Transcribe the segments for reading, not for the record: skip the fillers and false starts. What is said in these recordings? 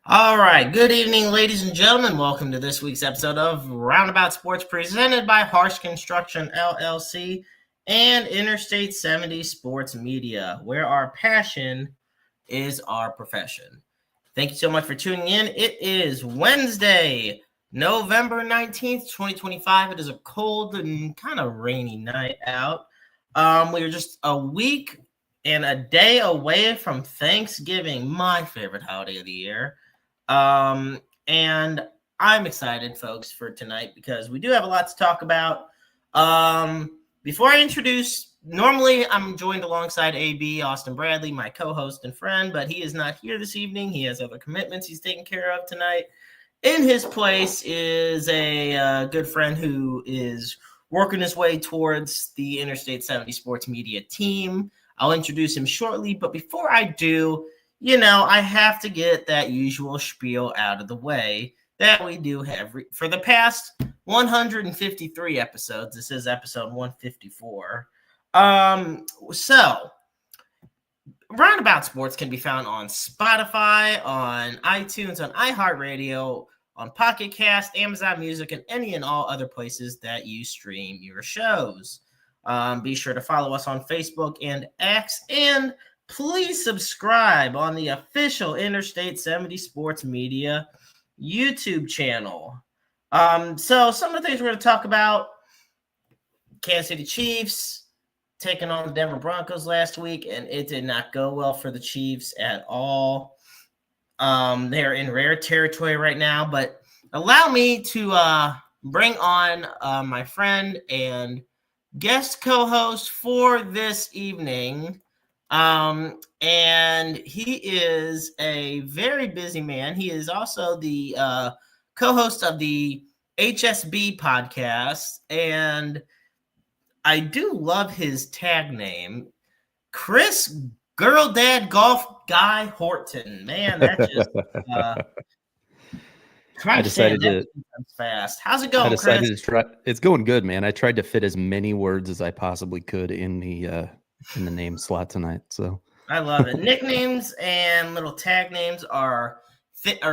All right. Good evening, ladies and gentlemen. Welcome to this week's episode of Roundabout Sports presented by Harsh Construction LLC and Interstate 70 Sports Media, where our passion is our profession. Thank you so much for tuning in. It is Wednesday, November 19th, 2025. It is a cold and kind of rainy night out. We are just a week and a day away from Thanksgiving, my favorite holiday of the year. And I'm excited, folks, for tonight because we do have a lot to talk about. Before I introduce, normally I'm joined alongside AB, Austin Bradley, my co-host and friend, but he is not here this evening. He has other commitments he's taking care of tonight. In his place is a good friend who is working his way towards the Interstate 70 Sports Media team. I'll introduce him shortly, but before I do, I have to get that usual spiel out of the way that we do for the past 153 episodes. This is episode 154. So Roundabout Sports can be found on Spotify, on iTunes, on iHeartRadio, on Pocket Cast, Amazon Music, and any and all other places that you stream your shows. Be sure to follow us on Facebook and X, and please subscribe on the official Interstate 70 Sports Media YouTube channel. So some of the things we're going to talk about: Kansas City Chiefs taking on the Denver Broncos last week, and it did not go well for the Chiefs at all. They're in rare territory right now, but allow me to bring on my friend and guest co-host for this evening. And he is a very busy man. He is also the co-host of the HSB podcast, and I do love his tag name, Chris Girl Dad Golf Guy Horton. Man, that just I decided to fast. How's it going, I decided Chris? to try. It's going good, man. I tried to fit as many words as I possibly could in the name slot tonight. So I love it. Nicknames and little tag names are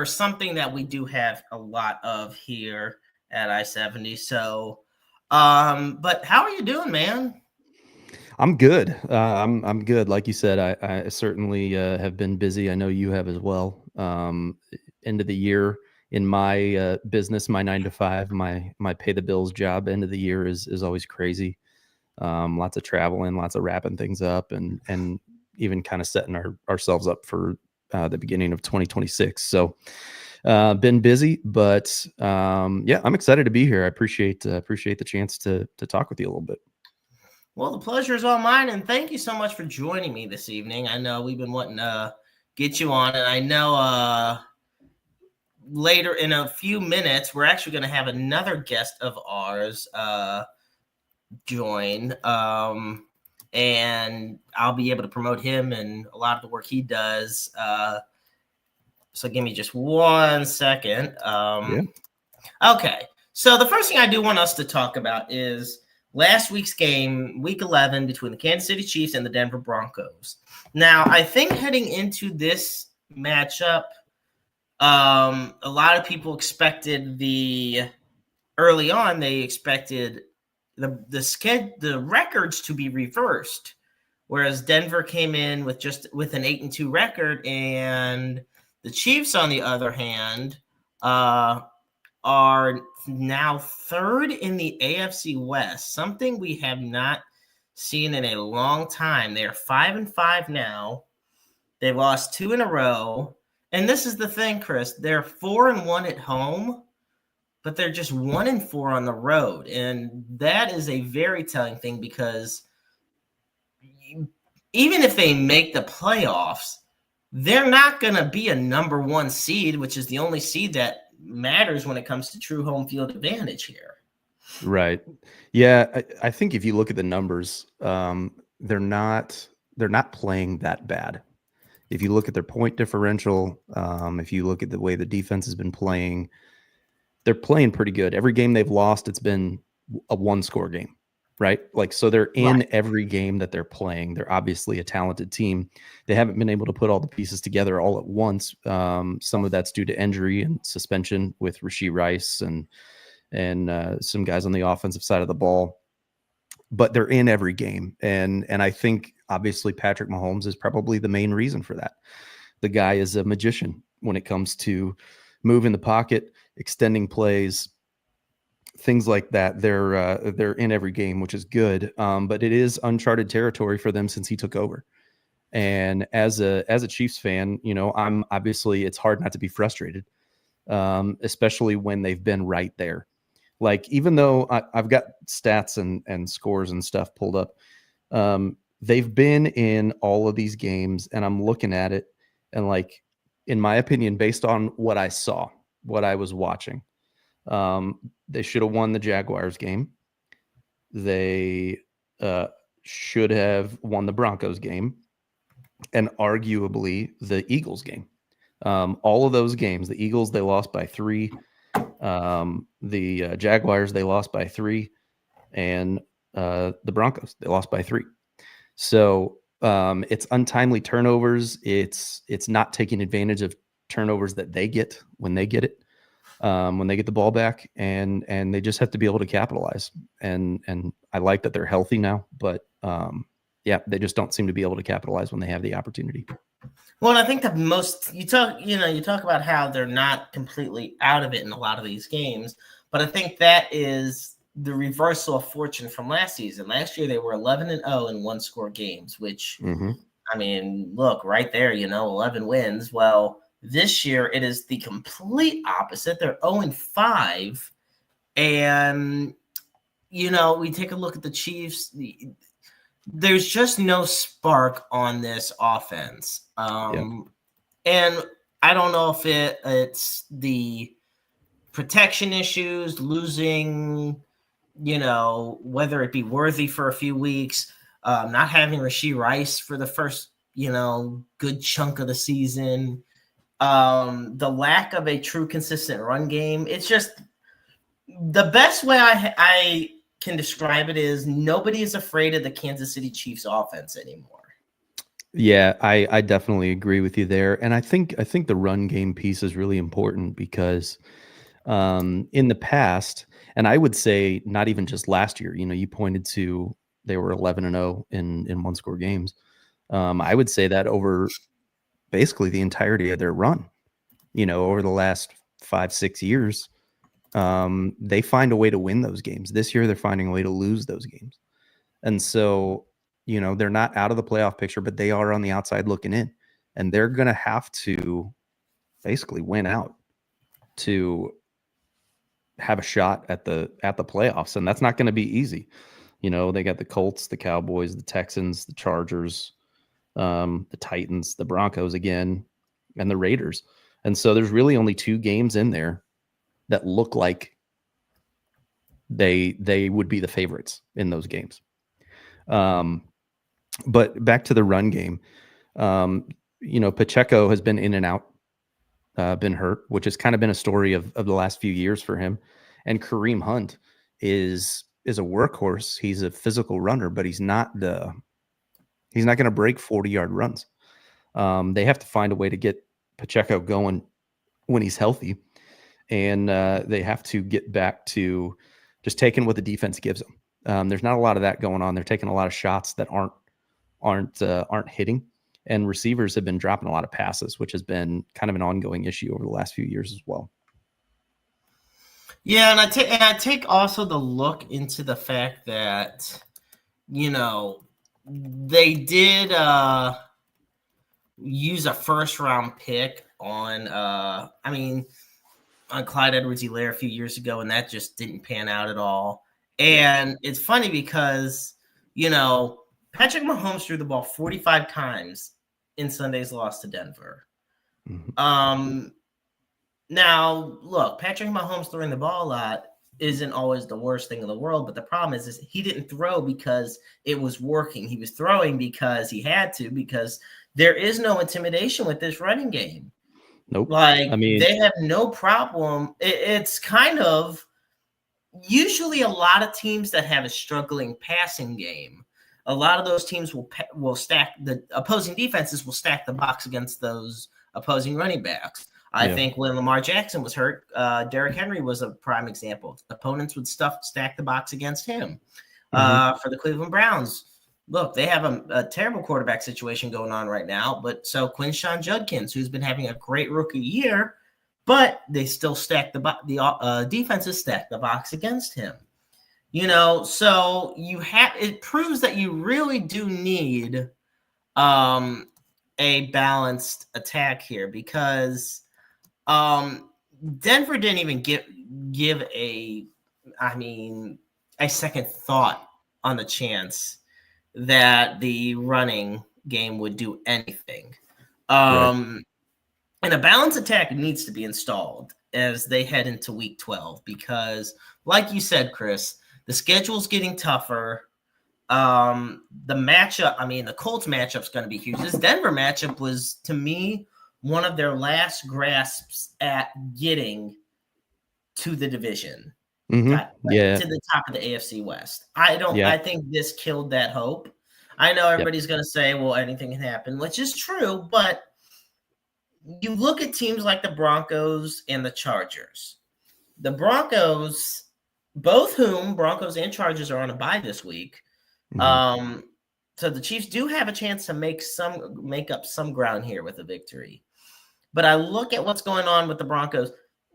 something that we do have a lot of here at I-70. So, but how are you doing, man? I'm good. I'm good. Like you said, I certainly have been busy. I know you have as well. End of the year in my business, my 9 to 5, my pay the bills job. End of the year is always crazy. Lots of traveling, lots of wrapping things up, and even kind of setting ourselves up for the beginning of 2026. So been busy, but yeah, I'm excited to be here. I appreciate the chance to talk with you a little bit. Well, the pleasure is all mine, and thank you so much for joining me this evening. I know we've been wanting to get you on, and I know later in a few minutes we're actually going to have another guest of ours join, and I'll be able to promote him and a lot of the work he does. So give me just 1 second. Yeah. Okay, so the first thing I do want us to talk about is last week's game, Week 11, between the Kansas City Chiefs and the Denver Broncos. Now, I think heading into this matchup, a lot of people expected early on they expected the records to be reversed, whereas Denver came in with an 8-2 record, and the Chiefs, on the other hand, are now third in the AFC West, something we have not seen in a long time. They are 5-5 now. They've lost 2 in a row. And this is the thing, Chris. They're 4-1 at home, but they're just 1-4 on the road. And that is a very telling thing, because even if they make the playoffs, they're not going to be a number 1 seed, which is the only seed that matters when it comes to true home field advantage here. Right. Yeah. I think if you look at the numbers, they're not playing that bad. If you look at their point differential, if you look at the way the defense has been playing, they're playing pretty good. Every game they've lost, it's been a 1-score game, right? Like, so they're in Right. every game that they're playing. They're obviously a talented team. They haven't been able to put all the pieces together all at once. Some of that's due to injury and suspension with Rashee Rice and some guys on the offensive side of the ball. But they're in every game, and I think obviously Patrick Mahomes is probably the main reason for that. The guy is a magician when it comes to moving the pocket, extending plays, things like that. They're in every game, which is good. But it is uncharted territory for them since he took over. And as a Chiefs fan, you know, I'm obviously, it's hard not to be frustrated, especially when they've been right there. Like, even though I've got stats and scores and stuff pulled up, they've been in all of these games, and I'm looking at it, and like, in my opinion, based on what I saw, what I was watching, they should have won the Jaguars game. They should have won the Broncos game, and arguably the Eagles game. All of those games, the Eagles, they lost by 3. The Jaguars, they lost by 3, and the Broncos, they lost by 3. So it's untimely turnovers. It's not taking advantage of turnovers that they get when they get it, when they get the ball back, and they just have to be able to capitalize. And I like that they're healthy now, but yeah, they just don't seem to be able to capitalize when they have the opportunity. Well, I think the most you talk about how they're not completely out of it in a lot of these games, but I think that is the reversal of fortune from last season. Last year they were 11-0 in one-score games, which I mean, look right there, 11 wins. Well, this year it is the complete opposite. They're 0-5, and we take a look at the Chiefs. There's just no spark on this offense. And I don't know if it's the protection issues, losing, whether it be Worthy for a few weeks, not having Rashee Rice for the first, good chunk of the season, the lack of a true consistent run game. It's just the best way I can describe it is nobody is afraid of the Kansas City Chiefs offense anymore. Yeah, I definitely agree with you there. And I think the run game piece is really important because in the past, and I would say not even just last year, you pointed to they were 11-0 in one-score games. I would say that over basically the entirety of their run, over the last 5-6 years, they find a way to win those games. This year, they're finding a way to lose those games. And so, they're not out of the playoff picture, but they are on the outside looking in, and they're going to have to basically win out to have a shot at the playoffs. And that's not going to be easy. They got the Colts, the Cowboys, the Texans, the Chargers, the Titans, the Broncos again, and the Raiders. And so there's really only 2 games in there that look like they would be the favorites in those games. But back to the run game, Pacheco has been in and out, been hurt, which has kind of been a story of the last few years for him. And Kareem Hunt is a workhorse. He's a physical runner, but he's not going to break 40-yard runs. They have to find a way to get Pacheco going when he's healthy. And they have to get back to just taking what the defense gives them. There's not a lot of that going on. They're taking a lot of shots that aren't hitting, and receivers have been dropping a lot of passes, which has been kind of an ongoing issue over the last few years as well. Yeah, and I take also the look into the fact that they did use a first-round pick on Clyde Edwards-Helaire a few years ago, and that just didn't pan out at all. And it's funny because, Patrick Mahomes threw the ball 45 times in Sunday's loss to Denver. Mm-hmm. Now, look, Patrick Mahomes throwing the ball a lot isn't always the worst thing in the world, but the problem is he didn't throw because it was working. He was throwing because he had to, because there is no intimidation with this running game. Nope. They have no problem. It's kind of usually a lot of teams that have a struggling passing game, a lot of those teams will stack the opposing defenses will stack the box against those opposing running backs. I think when Lamar Jackson was hurt, Derrick Henry was a prime example. Opponents would stack the box against him. For the Cleveland Browns, look, they have a terrible quarterback situation going on right now. But so Quinshon Judkins, who's been having a great rookie year, but they still stack the defenses stack the box against him. So it proves that you really do need a balanced attack here, because Denver didn't even give a second thought on the chance that the running game would do anything. And a balanced attack needs to be installed as they head into week 12, because like you said, Chris, the schedule's getting tougher. The matchup, the Colts matchup is going to be huge. This Denver matchup was, to me, one of their last grasps at getting to the division. To the top of the AFC West. I think this killed that hope. I know everybody's going to say, well, anything can happen, which is true, but you look at teams like the Broncos and the Chargers. The Broncos, Broncos and Chargers are on a bye this week. So the Chiefs do have a chance to make up some ground here with a victory. But I look at what's going on with the Broncos.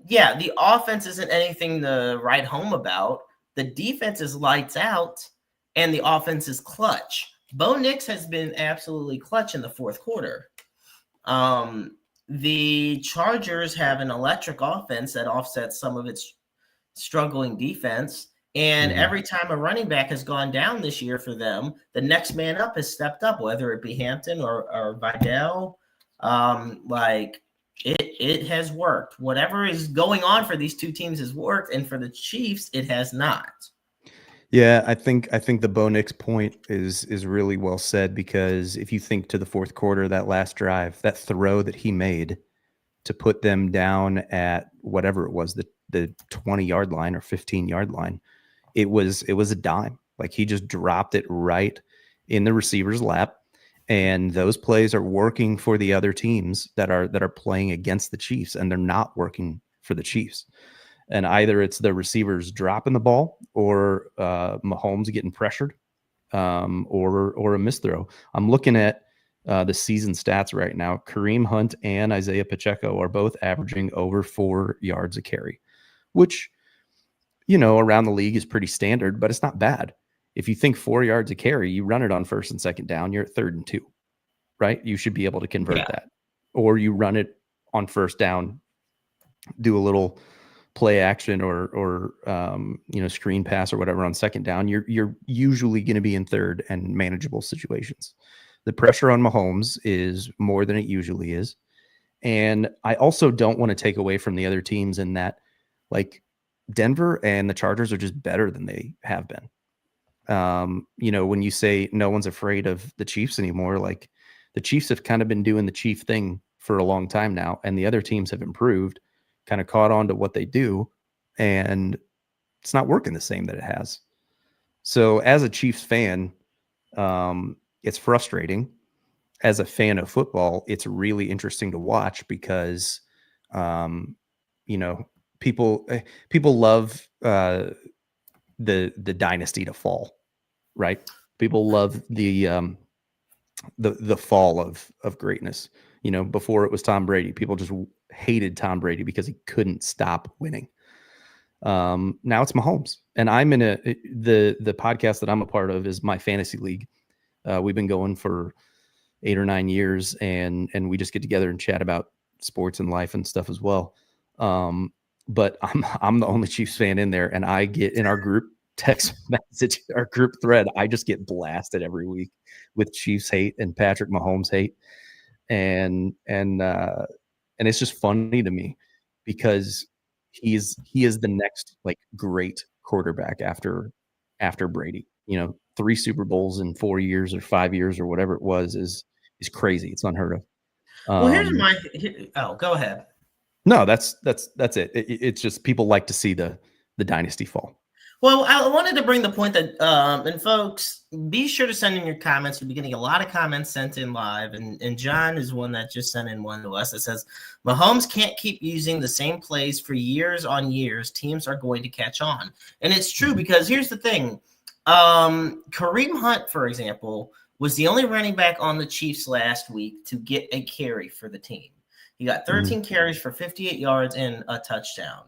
Yeah, the offense isn't anything to write home about. The defense is lights out, and the offense is clutch. Bo Nix has been absolutely clutch in the fourth quarter. The Chargers have an electric offense that offsets some of its struggling defense. And every time a running back has gone down this year for them, the next man up has stepped up, whether it be Hampton or Vidal. It has worked. Whatever is going on for these two teams has worked, and for the Chiefs, it has not. Yeah, I think the Bo Nix point is really well said, because if you think to the fourth quarter, that last drive, that throw that he made to put them down at whatever it was, the 20-yard line or 15-yard line, it was a dime. Like, he just dropped it right in the receiver's lap. And those plays are working for the other teams that are playing against the Chiefs, and they're not working for the Chiefs. And either it's the receivers dropping the ball, or Mahomes getting pressured, or a misthrow. I'm looking at the season stats right now. Kareem Hunt and Isaiah Pacheco are both averaging over 4 yards a carry, which, around the league is pretty standard, but it's not bad. If you think 4 yards a carry, you run it on first and second down, you're at 3rd and 2, right? You should be able to convert that. Or you run it on first down, do a little play action or screen pass or whatever on second down. You're usually going to be in third and manageable situations. The pressure on Mahomes is more than it usually is. And I also don't want to take away from the other teams in that, like, Denver and the Chargers are just better than they have been. When you say no one's afraid of the Chiefs anymore, like, the Chiefs have kind of been doing the Chief thing for a long time now, and the other teams have improved, kind of caught on to what they do, and it's not working the same that it has. So as a Chiefs fan, it's frustrating. As a fan of football, it's really interesting to watch, because, people love the dynasty to fall. Right. People love the fall of greatness. Before it was Tom Brady, people just hated Tom Brady because he couldn't stop winning. Now it's Mahomes, and I'm in the podcast that I'm a part of is my fantasy league. We've been going for 8 or 9 years, and we just get together and chat about sports and life and stuff as well. But I'm the only Chiefs fan in there, and I get in our group text message, our group thread, I just get blasted every week with Chiefs hate and Patrick Mahomes hate. And it's just funny to me, because he is the next, like, great quarterback after Brady. 3 Super Bowls in 4 years or 5 years or whatever it was is crazy. It's unheard of. Well, here's go ahead. No, that's it. It's just people like to see the dynasty fall. Well, I wanted to bring the point that, and folks, be sure to send in your comments. You'll be getting a lot of comments sent in live, and John is one that just sent in one to us that says, Mahomes can't keep using the same plays for years on years. Teams are going to catch on. And it's true because here's the thing. Kareem Hunt, for example, was the only running back on the Chiefs last week to get a carry for the team. He got 13 carries for 58 yards and a touchdown.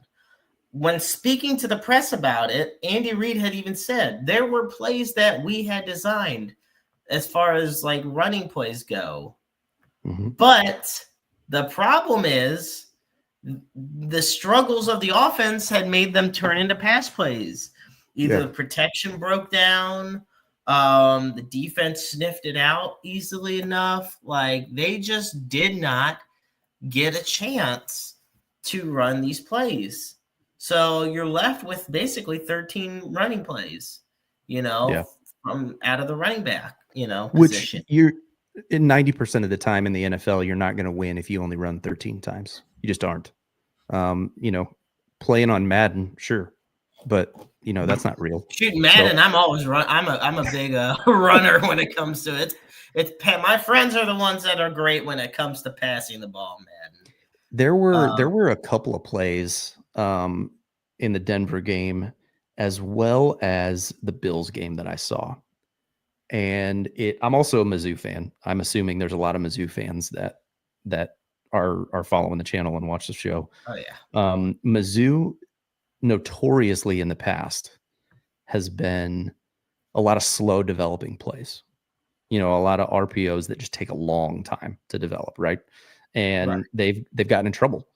When speaking to the press about it, Andy Reid had even said there were plays that we had designed as far as like running plays go. But the problem is the struggles of the offense had made them turn into pass plays. Either the protection broke down, the defense sniffed it out easily enough. Like they just did not get a chance to run these plays. So you're left with basically 13 running plays, from out of the running back, position. Which you're in 90% of the time in the NFL, you're not going to win if you only run 13 times. You just aren't. Playing on Madden, sure, but that's not real. Shooting Madden, I'm always run. I'm a big runner when it comes to it. It's my friends are the ones that are great when it comes to passing the ball, Madden. There were a couple of plays in the Denver game as well as the Bills game that I saw. And I'm also a Mizzou fan. I'm assuming there's a lot of Mizzou fans that are following the channel and watch the show. Oh yeah. Mizzou notoriously in the past has been a lot of slow developing plays. A lot of RPOs that just take a long time to develop, right? And they've gotten in trouble.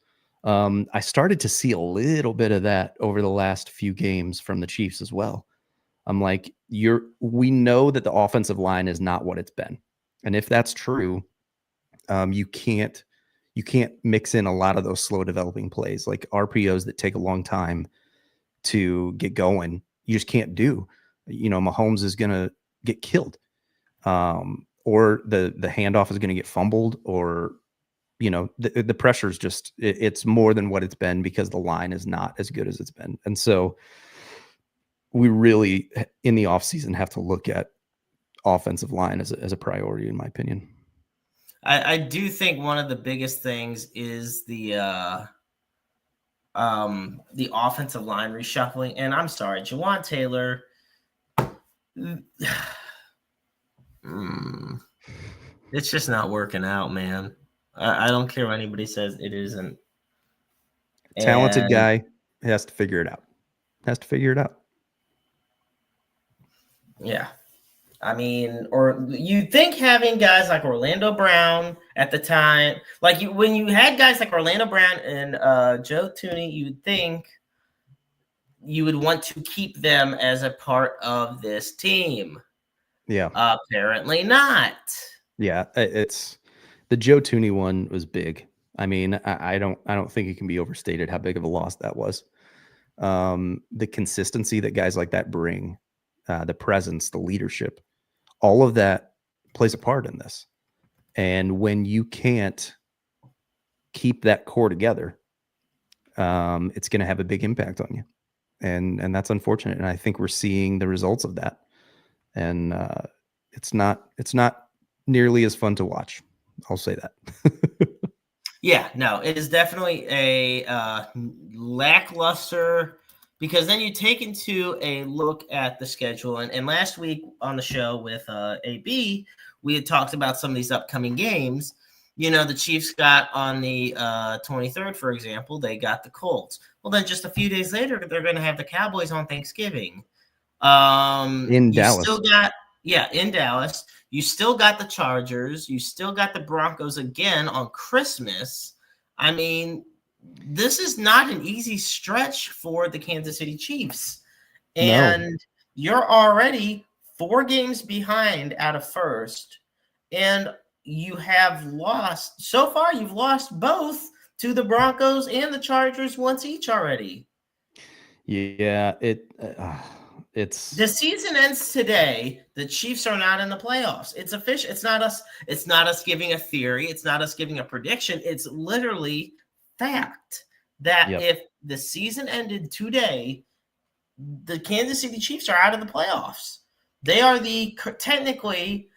I started to see a little bit of that over the last few games from the Chiefs as well. I'm like, we know that the offensive line is not what it's been. And if that's true, you can't mix in a lot of those slow developing plays, like RPOs that take a long time to get going. You just can't do. Mahomes is going to get killed. Or the handoff is going to get fumbled, or the pressure is just it's more than what it's been because the line is not as good as it's been. And so we really in the offseason have to look at offensive line as a priority, in my opinion. I do think one of the biggest things is the offensive line reshuffling. And I'm sorry, Jawan Taylor. It's just not working out, man. I don't care what anybody says, it isn't. Talented guy has to figure it out. Yeah. I mean, or you think having guys like Orlando Brown at the time, like when you had guys like Orlando Brown and Joe Thuney, you'd think you would want to keep them as a part of this team. Yeah. Apparently not. Yeah, it's the Joe Thuney one was big. I mean, I don't think it can be overstated how big of a loss that was. The consistency that guys like that bring, the presence, the leadership, all of that plays a part in this. And when you can't keep that core together, it's going to have a big impact on you. And that's unfortunate. And I think we're seeing the results of that. And it's not nearly as fun to watch. I'll say that. Yeah, no, it is definitely a lackluster, because then you take into a look at the schedule. And last week on the show with AB, we had talked about some of these upcoming games. The Chiefs got on the 23rd, for example, they got the Colts. Well, then just a few days later, they're going to have the Cowboys on Thanksgiving. In Dallas. In Dallas. You still got the Chargers. You still got the Broncos again on Christmas. I mean, this is not an easy stretch for the Kansas City Chiefs. And you're already 4 games behind out of first. And you have lost, so far you've lost both to the Broncos and the Chargers once each already. Yeah, it's the season ends today. The Chiefs are not in the playoffs. It's official. It's not us giving a theory. It's not us giving a prediction. It's literally fact that if the season ended today, the Kansas City Chiefs are out of the playoffs. They are technically,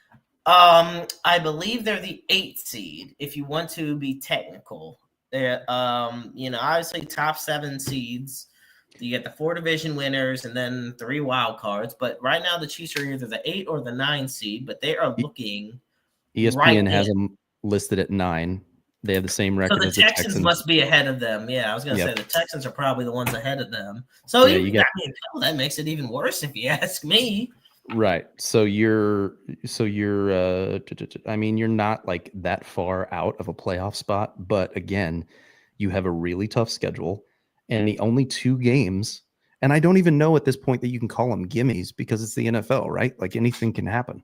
I believe they're the 8th seed, if you want to be technical. Obviously top 7 seeds. You get the 4 division winners and then 3 wild cards. But right now the Chiefs are either the 8 or the 9 seed, but they are looking ESPN right has in. them listed at 9. They have the same So record the as the Texans Texans. must be ahead of them. Yeah, I was going to say the Texans are probably the ones ahead of them. So that makes it even worse if you ask me. Right. So you're I mean, you're not like that far out of a playoff spot, but again, you have a really tough schedule and the only 2 games, and I don't even know at this point that you can call them gimmies because it's the NFL, right? Like anything can happen.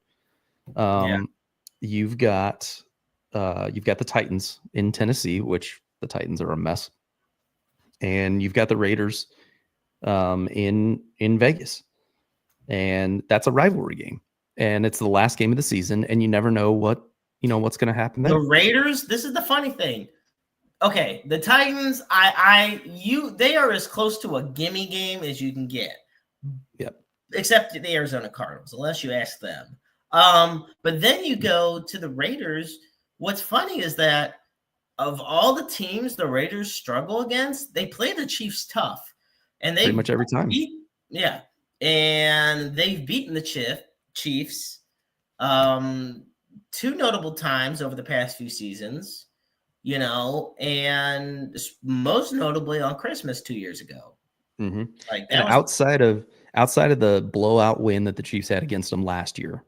You've got the Titans in Tennessee, which the Titans are a mess. And you've got the Raiders in Vegas. And that's a rivalry game, and it's the last game of the season, and you never know what's going to happen there. The Raiders, this is the funny thing. Okay, the Titans, they are as close to a gimme game as you can get. Yep. Except the Arizona Cardinals, unless you ask them. But then you go to the Raiders. What's funny is that of all the teams the Raiders struggle against, they play the Chiefs tough, and they pretty much every time. And they've beaten the Chiefs 2 notable times over the past few seasons, and most notably on Christmas 2 years ago. Mm-hmm. Like that, outside of the blowout win that the Chiefs had against them last year.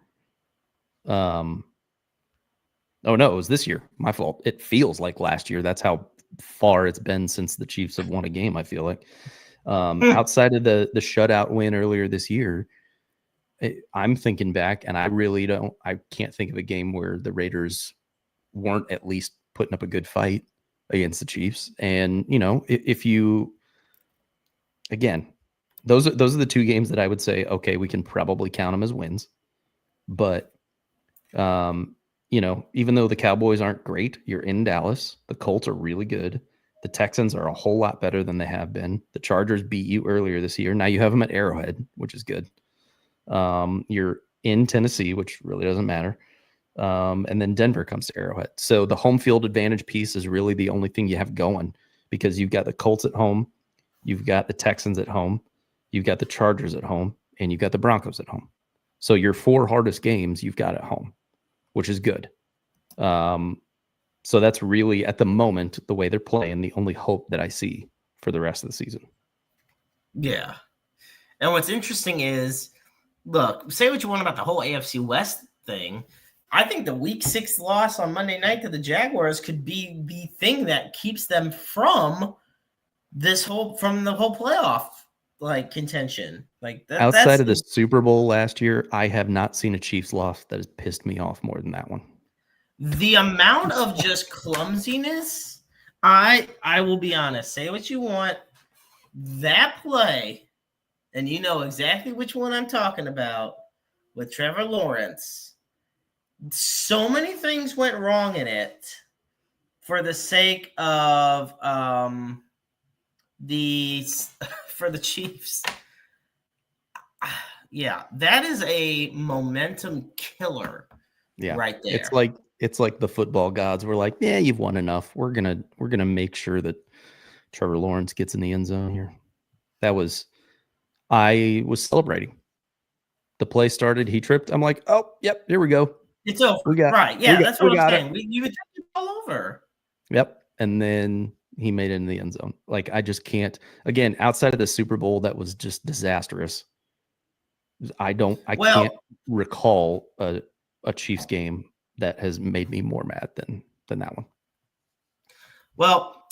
Oh no, it was this year. My fault. It feels like last year. That's how far it's been since the Chiefs have won a game, I feel like. Outside of the shutout win earlier this year, I'm thinking back, and I can't think of a game where the Raiders weren't at least putting up a good fight against the Chiefs. And if you, again, those are the 2 games that I would say, okay, we can probably count them as wins. But even though the Cowboys aren't great, you're in Dallas. The Colts are really good. The Texans are a whole lot better than they have been. The Chargers beat you earlier this year. Now you have them at Arrowhead, which is good. You're in Tennessee, which really doesn't matter. And then Denver comes to Arrowhead. So the home field advantage piece is really the only thing you have going, because you've got the Colts at home, you've got the Texans at home, you've got the Chargers at home, and you've got the Broncos at home. So your 4 hardest games you've got at home, which is good. So that's really, at the moment, the way they're playing, the only hope that I see for the rest of the season. Yeah. And what's interesting is, look, say what you want about the whole AFC West thing. I think the Week 6 loss on Monday night to the Jaguars could be the thing that keeps them from the whole playoff contention. Outside of the Super Bowl last year, I have not seen a Chiefs loss that has pissed me off more than that one. The amount of just clumsiness, I will be honest, say what you want, that play, and you know exactly which one I'm talking about, with Trevor Lawrence, so many things went wrong in it for the sake of for the Chiefs. Yeah, that is a momentum killer. Yeah, right there. It's like the football gods were like, yeah, you've won enough. We're gonna make sure that Trevor Lawrence gets in the end zone here. I was celebrating. The play started, he tripped. I'm like, oh, yep, here we go. It's over. Right. Yeah, that's what I'm saying. You would take it all over. Yep. And then he made it in the end zone. Like, I just can't. Again, outside of the Super Bowl, that was just disastrous. I can't recall a Chiefs game that has made me more mad than that one. Well,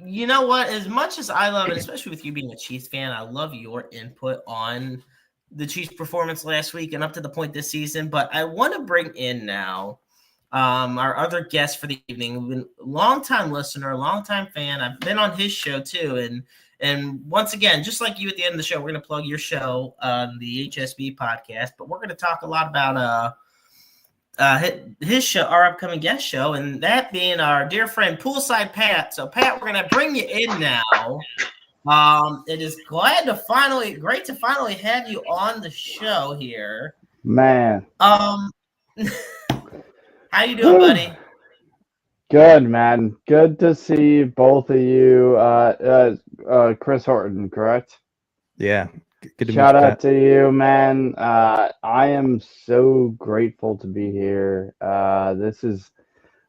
you know what? As much as I love it, especially with you being a Chiefs fan, I love your input on the Chiefs' performance last week and up to the point this season. But I want to bring in now our other guest for the evening, been a longtime listener, longtime fan. I've been on his show too, and once again, just like you at the end of the show, we're going to plug your show on the HSB podcast. But we're going to talk a lot about his show, our upcoming guest show, and that being our dear friend Poolside Pat. So Pat, we're going to bring you in now. It is great to finally have you on the show here. Man. How you doing, buddy? Good, man. Good to see both of you. Chris Horton, correct? Yeah. Good to meet Shout you, out Pat. to you, man. I am so grateful to be here. This is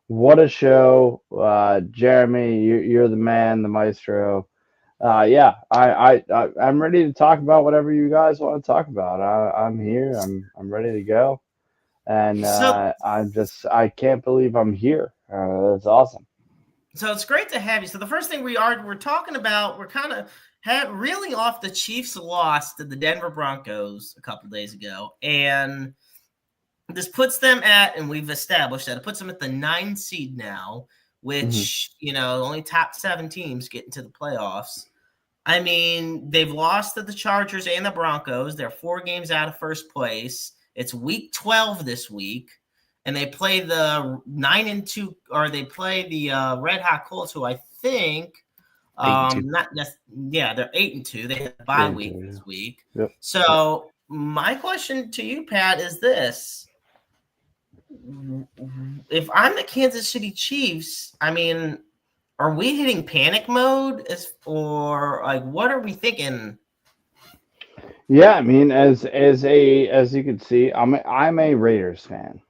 what a show. Jeremy, you're the man, the maestro. Yeah, I'm ready to talk about whatever you guys want to talk about. I'm here. I'm ready to go, and So I can't believe I'm here. That's awesome. So it's great to have you. So the first thing we're talking about, we're kind of reeling off the Chiefs' loss to the Denver Broncos a couple days ago, and this puts them and we've established that it puts them at the 9 seed now, which only top 7 teams get into the playoffs. I mean, they've lost to the Chargers and the Broncos. They're 4 games out of first place. It's week 12 this week. And they play the 9-2, or they play the Red Hot Colts, who I think, they're 8-2. They had a bye week this week. Yep. So my question to you, Pat, is this: if I'm the Kansas City Chiefs, I mean, are we hitting panic mode, or like what are we thinking? Yeah, I mean, as you can see, I'm a Raiders fan.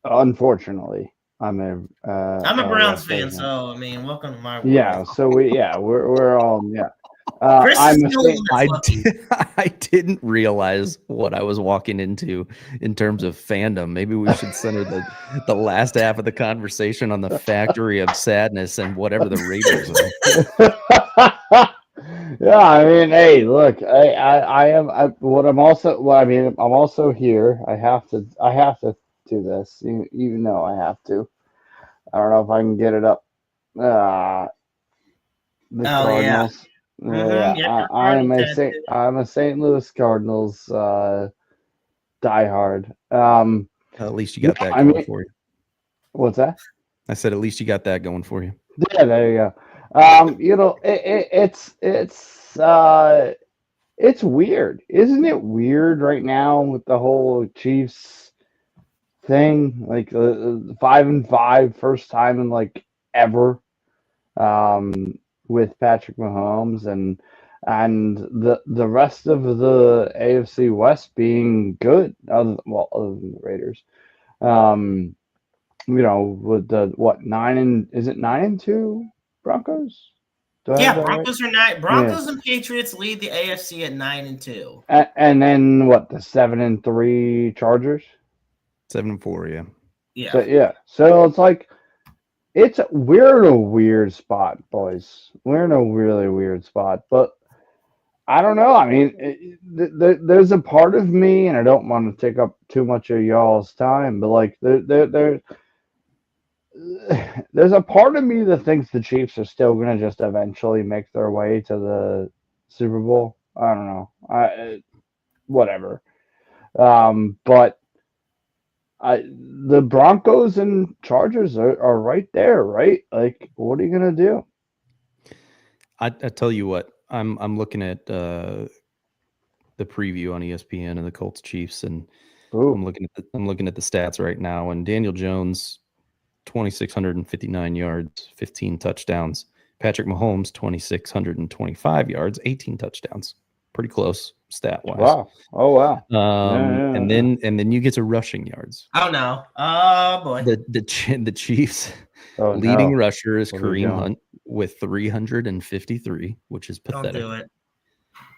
Unfortunately, I'm a Browns fan, so I mean, welcome to my world. Yeah, so we're all Chris is the only one that's lucky. I didn't realize what I was walking into in terms of fandom. Maybe we should center the last half of the conversation on the factory of sadness and whatever the Raiders are. Yeah, I mean, hey, look, I'm also here. I have to do this, even though I have to. I don't know if I can get it up. The Cardinals. Yeah. I'm a St. Louis Cardinals diehard. At least you got that going for you. What's that? I said at least you got that going for you. Yeah, there you go. It's weird, isn't it? Weird right now with the whole Chiefs thing, like 5-5, first time in like ever, with Patrick Mahomes and the rest of the AFC West being good, other than the Raiders. With the 9-2 Broncos? Broncos are 9. Broncos and Patriots lead the AFC at 9-2. And then what? The 7-3 Chargers? 7-4, yeah. Yeah. So it's like we're in a weird spot, boys. We're in a really weird spot. But I don't know. I mean, there's a part of me, and I don't want to take up too much of y'all's time, but like there's a part of me that thinks the Chiefs are still going to just eventually make their way to the Super Bowl. I don't know. Whatever. But the Broncos and Chargers are right there, right? Like, what are you going to do? I tell you what, I'm looking at the preview on ESPN and the Colts Chiefs, and I'm looking at the stats right now, and Daniel Jones, 2,659 yards, 15 touchdowns. Patrick Mahomes, 2,625 yards, 18 touchdowns. Pretty close stat wise. Wow. Oh wow. And then you get to rushing yards. Oh no. Oh boy. The Chiefs leading rusher is Kareem Hunt with 353, which is pathetic. Don't do it.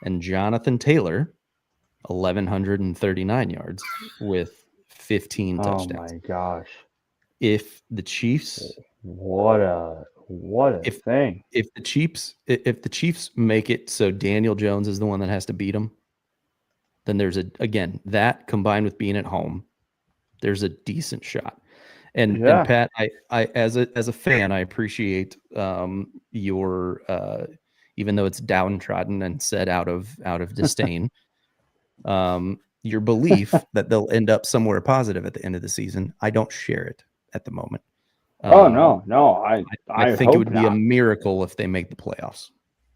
And Jonathan Taylor, 1,139 yards with 15 touchdowns. Oh my gosh. If the Chiefs, what a thing. If the Chiefs make it so Daniel Jones is the one that has to beat them, then there's that combined with being at home, there's a decent shot. And Pat, I as a fan, I appreciate your even though it's downtrodden and said out of disdain, your belief that they'll end up somewhere positive at the end of the season. I don't share it at the moment. No. I think hope it would be not. a miracle if they make the playoffs.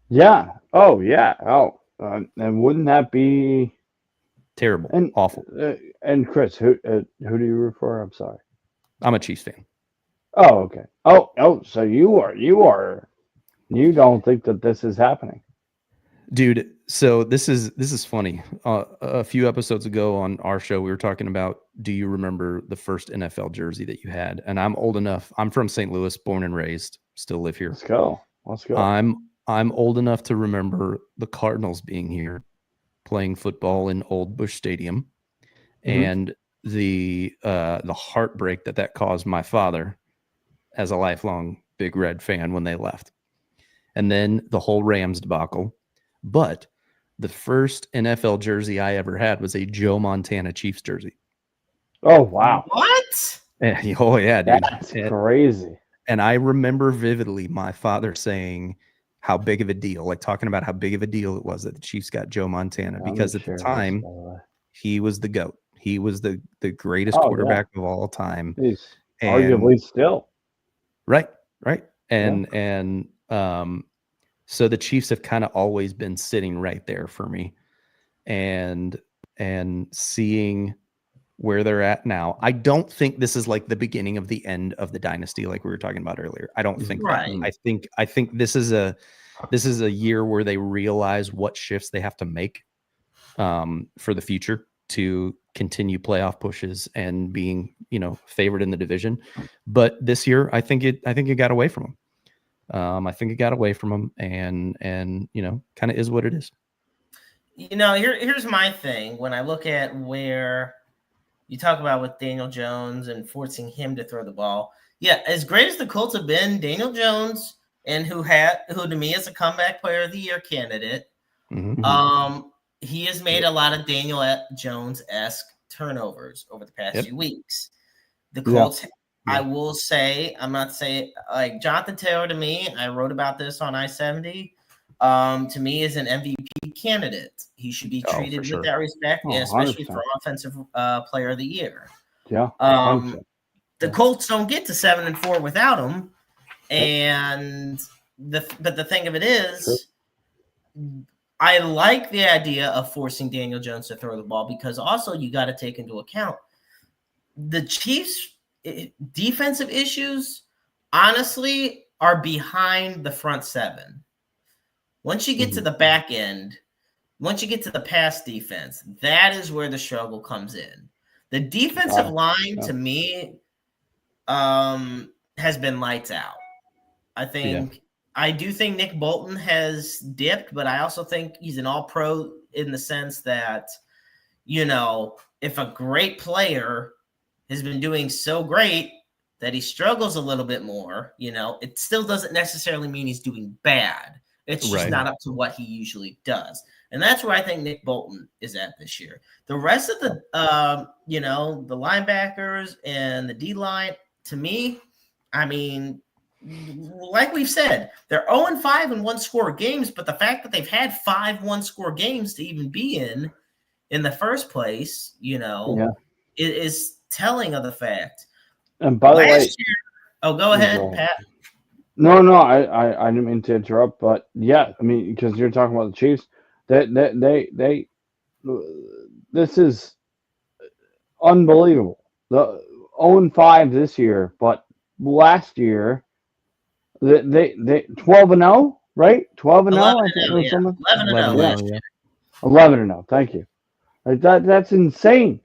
Yeah. Oh, yeah. Oh, and wouldn't that be Terrible, and awful. and Chris, who do you root for? I'm sorry. I'm a Chiefs fan. Oh, okay. Oh. So you don't think that this is happening? Dude, so this is funny. A few episodes ago on our show, we were talking about, do you remember the first NFL jersey that you had? And I'm old enough. I'm from St. Louis, born and raised, still live here. Let's go. Let's go. I'm old enough to remember the Cardinals being here, playing football in Old Busch Stadium, Mhm. and the heartbreak that caused my father as a lifelong Big Red fan when they left, and then the whole Rams debacle. But the first NFL jersey I ever had was a Joe Montana Chiefs jersey. Oh, wow. What? Oh yeah, dude. That's crazy. And I remember vividly my father saying how big of a deal, like talking about how big of a deal it was that the Chiefs got Joe Montana, Let me because at the share this, time by the way. he was the GOAT. He was the greatest Oh, yeah. quarterback of all time. He's And arguably still. right. Yeah. And so the Chiefs have kind of always been sitting right there for me. And seeing where they're at now, I don't think this is like the beginning of the end of the dynasty, like we were talking about earlier. I don't think that. Right. I think this is a year where they realize what shifts they have to make for the future to continue playoff pushes and being, favored in the division. But this year, I think it got away from them. I think it got away from them, and kind of is what it is. Here's my thing. When I look at where you talk about with Daniel Jones and forcing him to throw the ball, yeah, as great as the Colts have been, Daniel Jones, and who to me is a comeback player of the year candidate, Mm-hmm. he has made a lot of Daniel Jones-esque turnovers over the past few weeks. The Colts, I will say, I'm not saying like Jonathan Taylor to me, I wrote about this on I-70, to me is an MVP candidate. He should be treated with that respect, and especially 100%. for offensive player of the year. Yeah. The Colts don't get to 7-4 without him. And but the thing of it is, I like the idea of forcing Daniel Jones to throw the ball, because also you got to take into account the Chiefs' defensive issues, honestly, are behind the front seven. Once you get to the back end, once you get to the pass defense, that is where the struggle comes in. The defensive line, to me, has been lights out. I do think Nick Bolton has dipped, but I also think he's an all-pro in the sense that, if a great player has been doing so great that he struggles a little bit more, it still doesn't necessarily mean he's doing bad. It's just not up to what he usually does. And that's where I think Nick Bolton is at this year. The rest of the, the linebackers and the D-line, to me, I mean, like we've said, they're 0-5 in one-score games, but the fact that they've had 5 one-score games to even be in the first place, is telling of the fact. And by the way, year, go ahead, Pat. No, I didn't mean to interrupt, but yeah, I mean, because you're talking about the Chiefs, they this is unbelievable. The 0-5 this year, but last year they 12-0, right? 12-0, I think, or something. 11-0. Yeah. 11-0. Thank you. Like that's insane.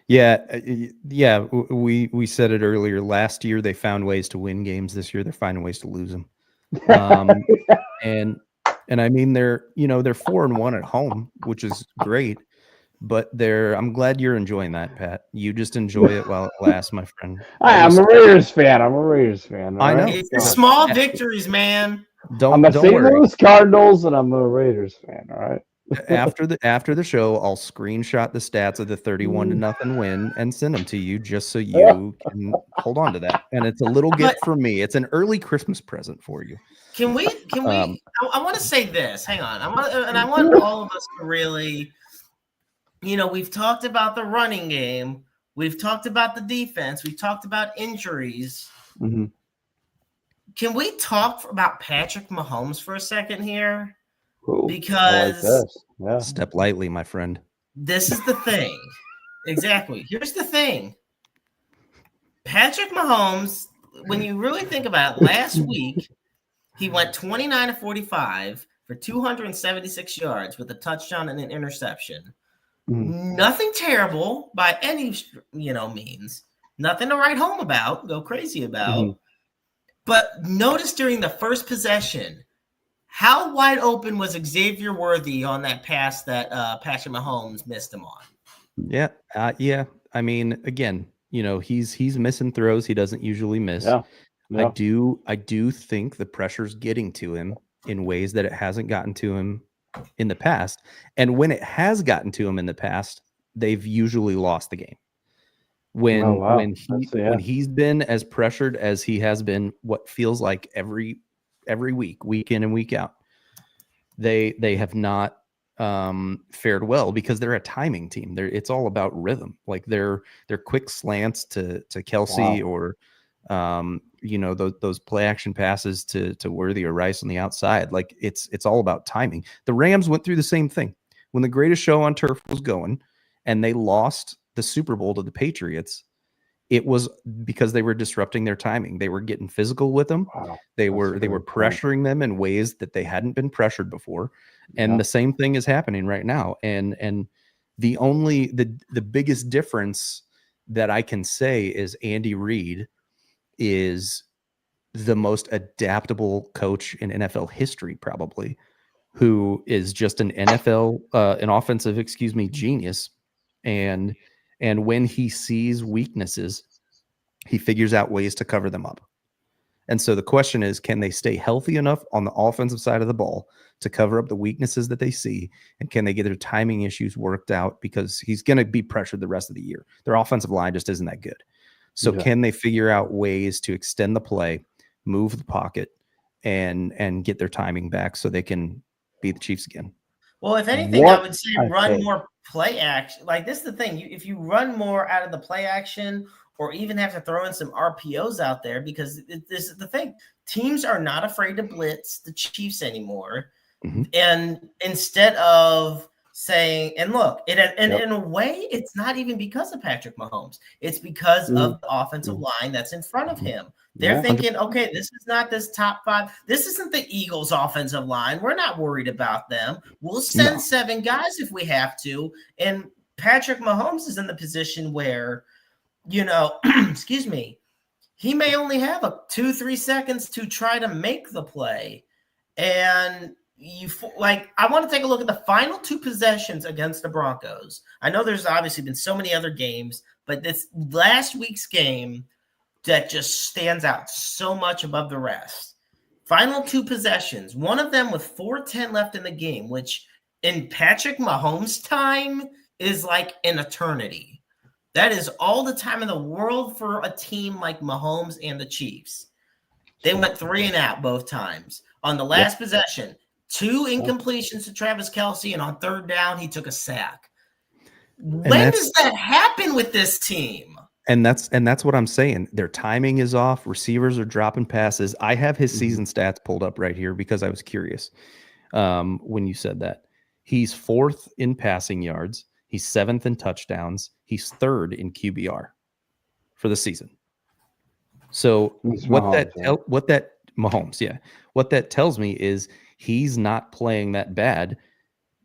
Yeah. We said it earlier. Last year they found ways to win games. This year they're finding ways to lose them. And I mean they're 4-1 at home, which is great. But I'm glad you're enjoying that, Pat. You just enjoy it while it lasts, my friend. I'm a Raiders fan. I know. It's the small victories, man. I'm a St. Louis Cardinals, and I'm a Raiders fan. All right. After the show, I'll screenshot the stats of the 31-0 win and send them to you, just so you can hold on to that. And it's a little gift from me. It's an early Christmas present for you. Can we? I want to say this. Hang on. I want all of us to really. We've talked about the running game. We've talked about the defense. We've talked about injuries. Mm-hmm. can we talk about Patrick Mahomes for a second here? Ooh, I like Because this. Yeah. Step lightly, my friend. this is the thing. Exactly. Here's the thing. Patrick Mahomes, when you really think about it, last week, he went 29 to 45 for 276 yards with a touchdown and an interception. Nothing terrible by any means. Nothing to write home about, go crazy about. But notice during the first possession, how wide open was Xavier Worthy on that pass that Patrick Mahomes missed him on? Yeah. Yeah. I mean, again, he's missing throws he doesn't usually miss. Yeah. I do think the pressure's getting to him in ways that it hasn't gotten to him in the past. And when it has gotten to him in the past, they've usually lost the game. When he's been as pressured as he has been, what feels like every week in and week out, they have not fared well because they're a timing team. It's all about rhythm. Like their quick slants to Kelsey or those play action passes to Worthy or Rice on the outside. Like it's all about timing. The Rams went through the same thing when the greatest show on turf was going, and they lost the Super Bowl to the Patriots. It was because they were disrupting their timing. They were getting physical with them. Wow, they were pressuring them in ways that they hadn't been pressured before. And the same thing is happening right now. And the biggest difference that I can say is Andy Reid is the most adaptable coach in NFL history, probably, who is just an offensive genius. And when he sees weaknesses, he figures out ways to cover them up. And so the question is, can they stay healthy enough on the offensive side of the ball to cover up the weaknesses that they see? And can they get their timing issues worked out? Because he's going to be pressured the rest of the year. Their offensive line just isn't that good. So can they figure out ways to extend the play, move the pocket, and get their timing back so they can beat the Chiefs again? Well, if anything, I would say run more play action. Like, this is the thing. If you run more out of the play action, or even have to throw in some RPOs out there, because this is the thing. Teams are not afraid to blitz the Chiefs anymore. And instead of saying, and look, in a way, it's not even because of Patrick Mahomes. It's because of the offensive line that's in front of him. They're thinking, okay, this is not this top five. This isn't the Eagles' offensive line. We're not worried about them. We'll send 7 guys if we have to. And Patrick Mahomes is in the position where, excuse me, he may only have 2-3 seconds to try to make the play. And I want to take a look at the final 2 possessions against the Broncos. I know there's obviously been so many other games, but this last week's game that just stands out so much above the rest. Final 2 possessions, one of them with 4:10 left in the game, which in Patrick Mahomes' time is like an eternity. That is all the time in the world for a team like Mahomes and the Chiefs. They went 3 and out both times. On the last possession, 2 incompletions to Travis Kelsey, and on 3rd down, he took a sack. When does that happen with this team? And that's what I'm saying. Their timing is off. Receivers are dropping passes. I have his season stats pulled up right here because I was curious when you said that. He's 4th in passing yards. He's 7th in touchdowns. He's 3rd in QBR for the season. So what that tells me is he's not playing that bad.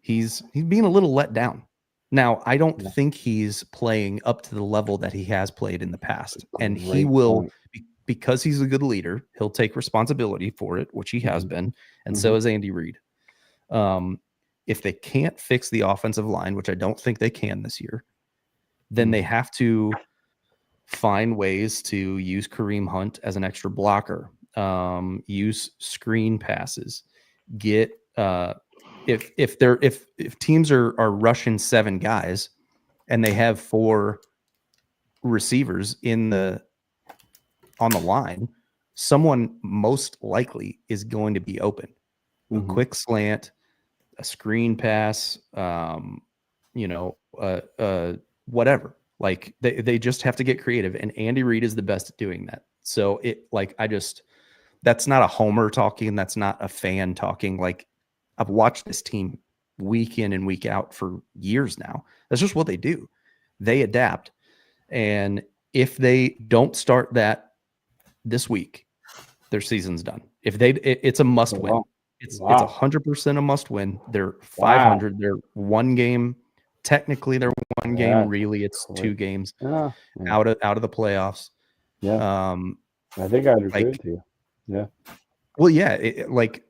He's being a little let down. Now, I don't think he's playing up to the level that he has played in the past. And he will, because he's a good leader, he'll take responsibility for it, which he has been. And so is Andy Reid. If they can't fix the offensive line, which I don't think they can this year, then they have to find ways to use Kareem Hunt as an extra blocker, use screen passes, get if teams are rushing 7 guys and they have 4 receivers on the line, someone most likely is going to be open. A quick slant, a screen pass, whatever. Like they just have to get creative, and Andy Reid is the best at doing that. So that's not a homer talking. That's not a fan talking. Like, I've watched this team week in and week out for years now. That's just what they do. They adapt. And if they don't start that this week, their season's done. It's a must win. Wow. It's Wow. 100% a must win. They're 500. Wow. They're one game. Technically, they're one Yeah, game. Really, it's totally. 2 games Yeah. out of the playoffs. Yeah. I think I'd agree like- with you. Yeah. Well, yeah,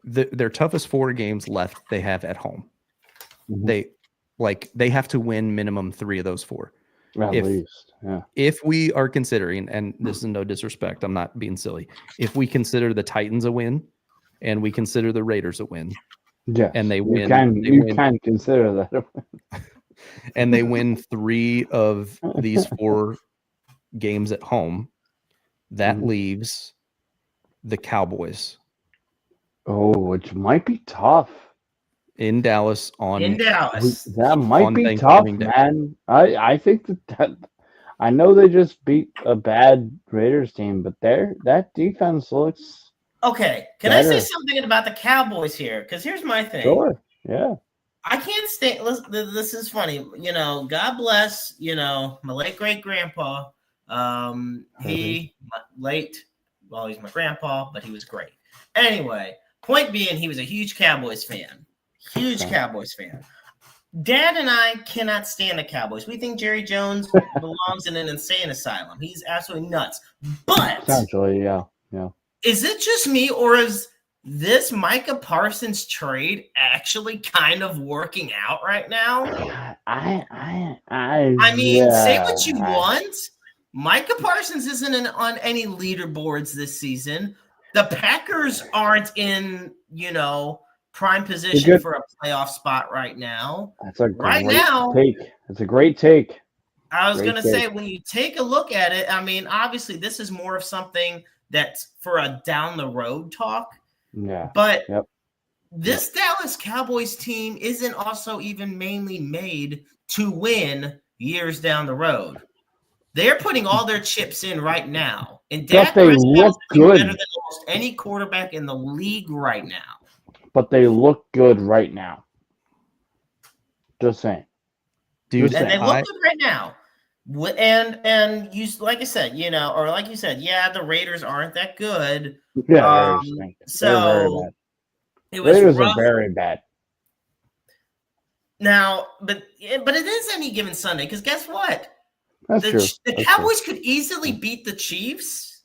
their toughest 4 games left they have at home. Mhm. They have to win minimum 3 of those 4. At least. Yeah. If we are considering, and this is no disrespect, I'm not being silly. If we consider the Titans a win, and we consider the Raiders a win, Yes. and they win, You can consider that a win. and they win 3 of these 4 games at home, that leaves the Cowboys Oh, which might be tough. in Dallas That might on be tough, Thanksgiving Day. man. I think that I know they just beat a bad Raiders team, but that defense looks Okay, can I say better. something about the Cowboys here? Because here's my thing. Sure. Yeah. I can't stay. This is funny. God bless. My late great grandpa. He's my grandpa, but he was great. Anyway, point being, he was a huge Cowboys fan. Cowboys fan. Dad and I cannot stand the Cowboys. We think Jerry Jones belongs in an insane asylum. He's absolutely nuts. But Essentially, yeah. Yeah. is it just me, or is this Micah Parsons trade actually kind of working out right now? I mean, say what you want. Micah Parsons isn't on any leaderboards this season. The Packers aren't in, prime position for a playoff spot right now. That's a great take. It's a great take. I was going to say, when you take a look at it, I mean, obviously this is more of something that's for a down the road talk. Yeah. But this Dallas Cowboys team isn't also even mainly made to win years down the road. They're putting all their chips in right now. And Dak they look good. Better than almost any quarterback in the league right now. But they look good right now. Just saying. Dude, and they look good right now. And you, like I said, or like you said, the Raiders aren't that good. Yeah, so it was Raiders are very bad. Now, but it is any given Sunday, because guess what? That's true. The Cowboys could easily beat the Chiefs,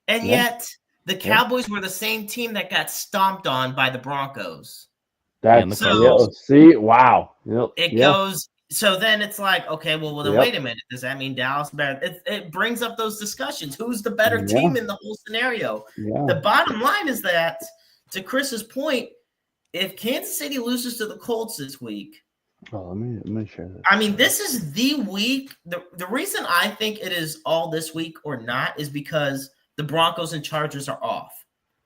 and yet the Cowboys were the same team that got stomped on by the Broncos. See, wow. It goes. So then it's like, okay, well then wait a minute. Does that mean Dallas better? It brings up those discussions. Who's the better team in the whole scenario? Yeah. The bottom line is that, to Chris's point, if Kansas City loses to the Colts this week, let me share this. I mean, this is the week. The reason I think it is all this week or not is because the Broncos and Chargers are off.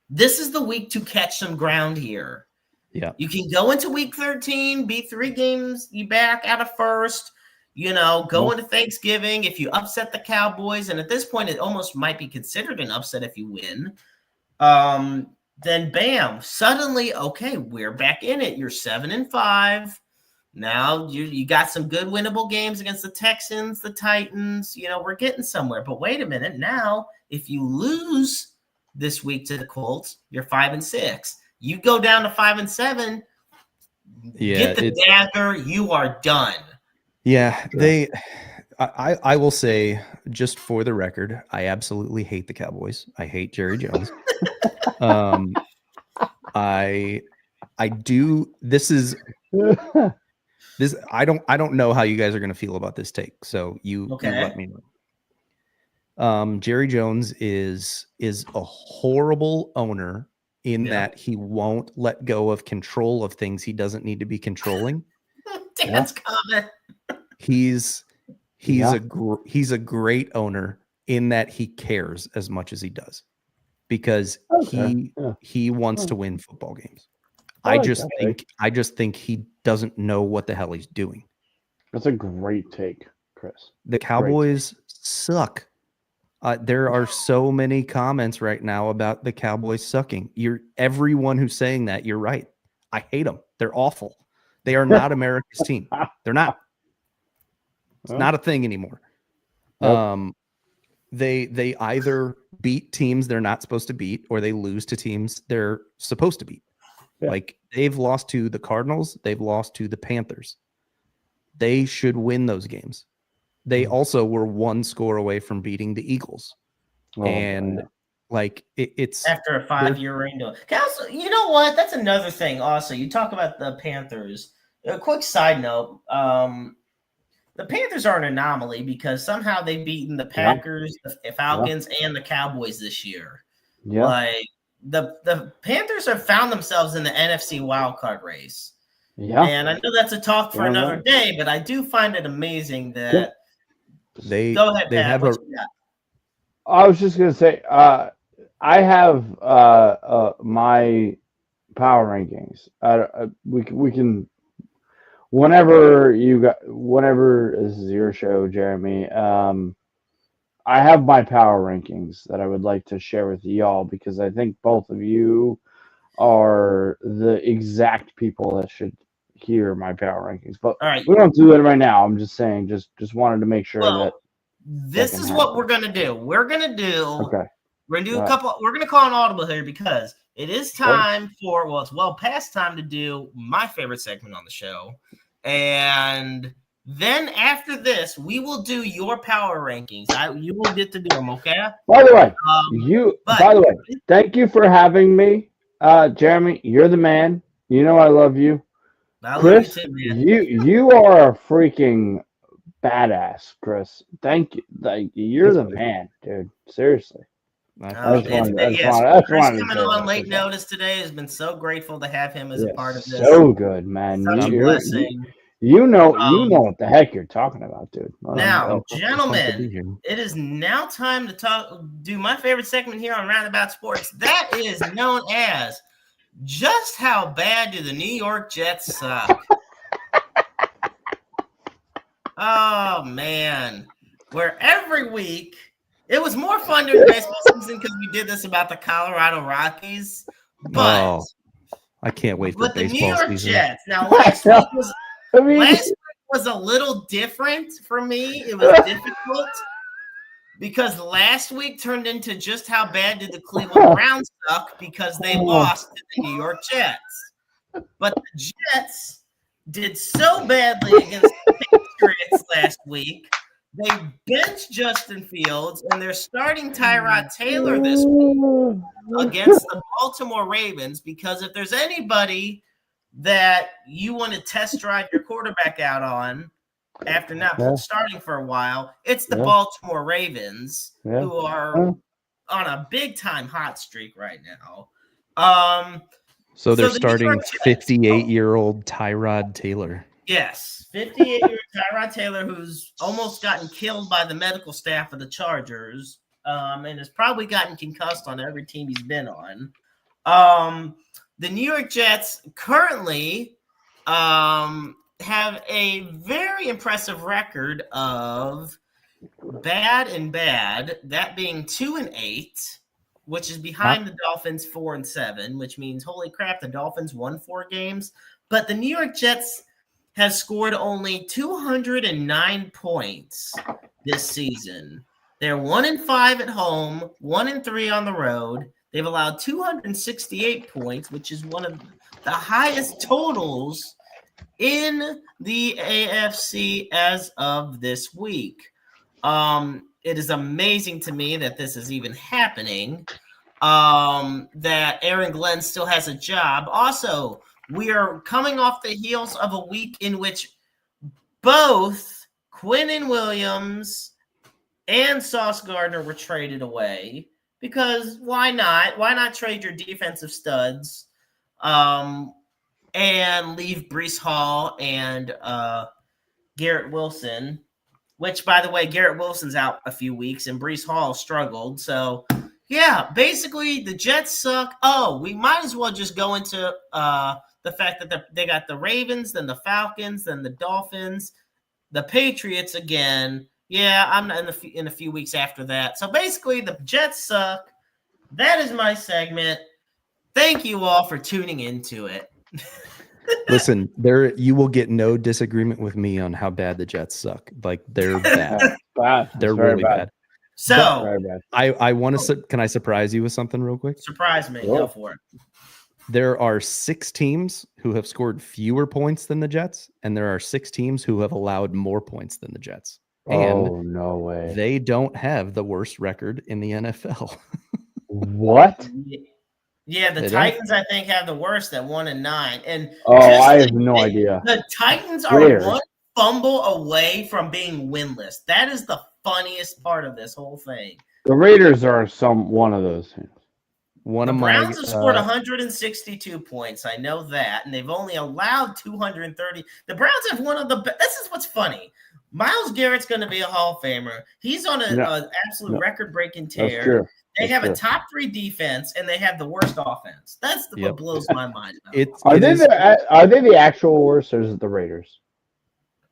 This is the week to catch some ground here. Yeah, you can go into week 13, be 3 games, you back out of first, go into Thanksgiving. If you upset the Cowboys, and at this point, it almost might be considered an upset if you win, then bam, suddenly, okay, we're back in it. You're 7-5. Now you got some good winnable games against the Texans, the Titans. We're getting somewhere. But wait a minute. Now, if you lose this week to the Colts, you're 5-6. You go down to 5-7. Get the dagger. You are done. Yeah, I will say, just for the record, I absolutely hate the Cowboys. I hate Jerry Jones. I do. This is this. I don't know how you guys are going to feel about this take. So you let me know. Jerry Jones is a horrible owner in that he won't let go of control of things he doesn't need to be controlling. Dan's comment. He's a great owner in that he cares as much as he does, because he wants to win football games. I just think he doesn't know what the hell he's doing. That's a great take, Chris. The Cowboys suck. There are so many comments right now about the Cowboys sucking. Everyone who's saying that, you're right. I hate them. They're awful. They are not America's team. They're not. It's not a thing anymore. Nope. They either beat teams they're not supposed to beat, or they lose to teams they're supposed to beat. Yeah. Like, they've lost to the Cardinals. They've lost to the Panthers. They should win those games. They also were one score away from beating the Eagles. It's after a 5-year reign. Also, you know what? That's another thing. Also, you talk about the Panthers. A quick side note: the Panthers are an anomaly because somehow they've beaten the Packers, the Falcons, and the Cowboys this year. Yeah. Like, the Panthers have found themselves in the NFC wildcard race. Yeah, and I know that's a talk for another day, but I do find it amazing that go ahead, Pat. I was just gonna say, I have my power rankings. We can whenever this is your show, Jeremy. I have my power rankings that I would like to share with y'all because I think both of you are the exact people that should hear my power rankings. But we don't do it right now. I'm just saying, just wanted to make sure that this is what we're gonna do. We're gonna do a couple. We're gonna call an audible here because it is time for it's well past time to do my favorite segment on the show, and then after this, we will do your power rankings. You will get to do them, okay? By the way, thank you for having me, Jeremy. You're the man. You know I love you. Chris, you are a freaking badass, Chris. Thank you. You're the man, dude. Seriously. Chris coming on late notice today. Has been so grateful to have him as a part of this. So good, man. Such a blessing. You know what the heck you're talking about, dude. Now, gentlemen, it is now time to do my favorite segment here on Roundabout Sports. That is known as Just How Bad Do the New York Jets Suck? Oh, man. Where every week, it was more fun during the baseball season because we did this about the Colorado Rockies. But I can't wait for baseball season. The New York Jets. Now, last week was a little different for me. It was difficult because last week turned into just how bad did the Cleveland Browns suck because they lost to the New York Jets. But the Jets did so badly against the Patriots last week. They benched Justin Fields, and they're starting Tyrod Taylor this week against the Baltimore Ravens because if there's anybody that you want to test drive your quarterback out on after not starting for a while, it's the Baltimore Ravens who are on a big-time hot streak right now. So they're starting 58-year-old Tyrod Taylor. Yes, 58-year-old Tyrod Taylor, who's almost gotten killed by the medical staff of the Chargers and has probably gotten concussed on every team he's been on. The New York Jets currently have a very impressive record of bad and bad, that being 2-8, which is behind the Dolphins 4-7, which means, holy crap, the Dolphins won 4 games. But the New York Jets has scored only 209 points this season. They're 1-5 at home, 1-3 on the road. They've allowed 268 points, which is one of the highest totals in the AFC as of this week. It is amazing to me that this is even happening, that Aaron Glenn still has a job. Also, we are coming off the heels of a week in which both Quinnen Williams and Sauce Gardner were traded away. Because why not? Why not trade your defensive studs and leave Breece Hall and Garrett Wilson, which, by the way, Garrett Wilson's out a few weeks and Breece Hall struggled. So, yeah, basically the Jets suck. Oh, we might as well just go into the fact that they got the Ravens, then the Falcons, then the Dolphins, the Patriots again, Yeah, I'm not in a few weeks after that. So basically, the Jets suck. That is my segment. Thank you all for tuning into it. Listen, you will get no disagreement with me on how bad the Jets suck. Like they're bad. Bad. They're really bad. So Very bad. I want to. Can I surprise you with something real quick? surprise me. Cool. Go for it. There are 6 teams who have scored fewer points than the Jets, and there are 6 teams who have allowed more points than the Jets. And Oh, no way. they don't have the worst record in the NFL. What? Yeah, the They don't. Titans, I think, have the worst at 1-9. And Oh, just I to have no admit, idea. The Titans are Weird. one fumble away from being winless. That is the funniest part of this whole thing. The Raiders are one of those things. One The of Browns my have scored 162 points. I know that, and they've only allowed 230. The Browns have one of the best. This is what's funny. Myles Garrett's going to be a Hall of Famer. He's on an absolute record-breaking tear. That's true. They have a top 3 defense, and they have the worst offense. That's what blows my mind. Are they the actual worst, or is it the Raiders?